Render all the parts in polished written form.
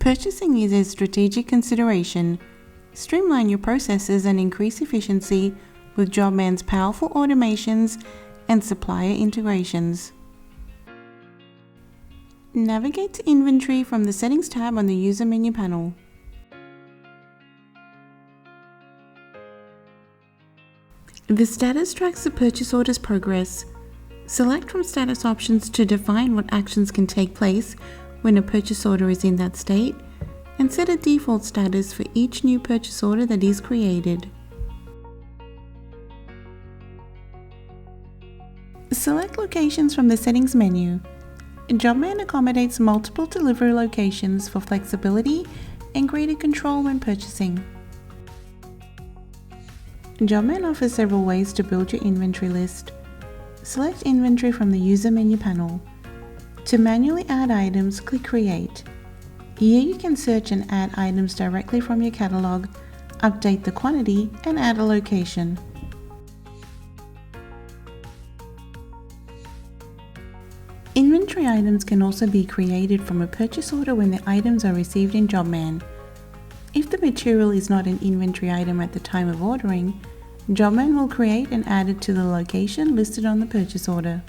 Purchasing is a strategic consideration. Streamline your processes and increase efficiency with Jobman's powerful automations and supplier integrations. Navigate to Inventory from the Settings tab on the User menu panel. The status tracks the purchase order's progress. Select from status options to define what actions can take place when a purchase order is in that state, and set a default status for each new purchase order that is created. Select locations from the Settings menu. Jobman accommodates multiple delivery locations for flexibility and greater control when purchasing. Jobman offers several ways to build your inventory list. Select Inventory from the User menu panel. To manually add items, click Create. Here you can search and add items directly from your catalog, update the quantity, and add a location. Inventory items can also be created from a purchase order when the items are received in Jobman. If the material is not an inventory item at the time of ordering, Jobman will create and add it to the location listed on the purchase order.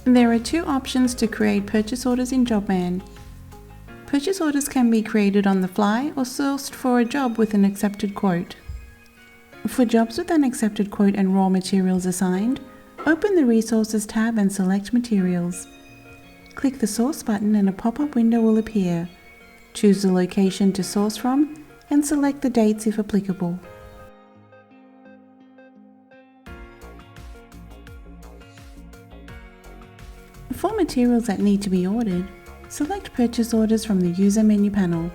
There are two options to create purchase orders in Jobman. Purchase orders can be created on the fly or sourced for a job with an accepted quote. For jobs with an accepted quote and raw materials assigned, open the Resources tab and select Materials. Click the Source button and a pop-up window will appear. Choose the location to source from and select the dates if applicable. For materials that need to be ordered, select Purchase Orders from the User menu panel.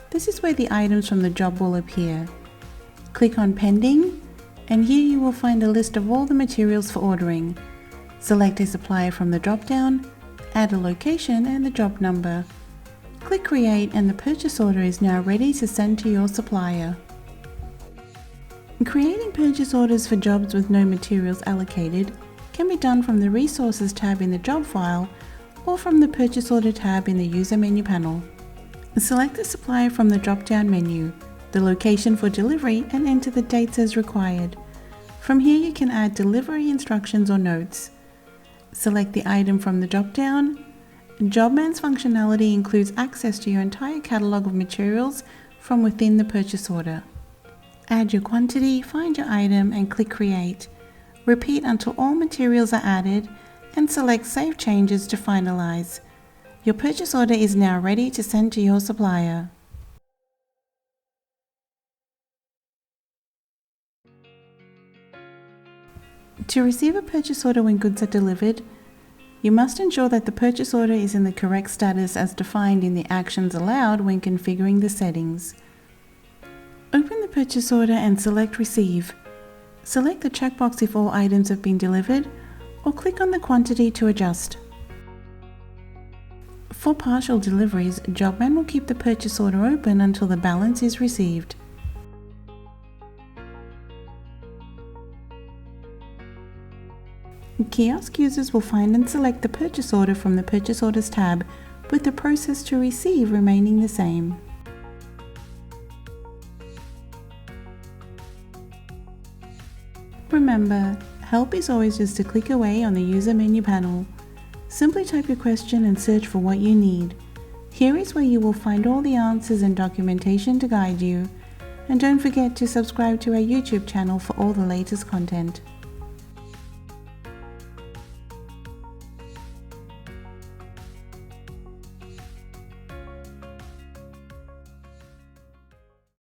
This is where the items from the job will appear. Click on Pending, and here you will find a list of all the materials for ordering. Select a supplier from the drop-down, add a location and the job number. Click Create and the purchase order is now ready to send to your supplier. Creating purchase orders for jobs with no materials allocated can be done from the Resources tab in the job file or from the Purchase Order tab in the User menu panel. Select the supplier from the drop-down menu, the location for delivery, and enter the dates as required. From here you can add delivery instructions or notes. Select the item from the drop-down. Jobman's functionality includes access to your entire catalog of materials from within the purchase order. Add your quantity, find your item, and click Create. Repeat until all materials are added and select Save Changes to finalize. Your purchase order is now ready to send to your supplier. To receive a purchase order when goods are delivered, you must ensure that the purchase order is in the correct status as defined in the actions allowed when configuring the settings. Open the purchase order and select Receive. Select the checkbox if all items have been delivered, or click on the quantity to adjust. For partial deliveries, Jobman will keep the purchase order open until the balance is received. Kiosk users will find and select the purchase order from the Purchase Orders tab, with the process to receive remaining the same. Remember, help is always just a click away on the User menu panel. Simply type your question and search for what you need. Here is where you will find all the answers and documentation to guide you. And don't forget to subscribe to our YouTube channel for all the latest content.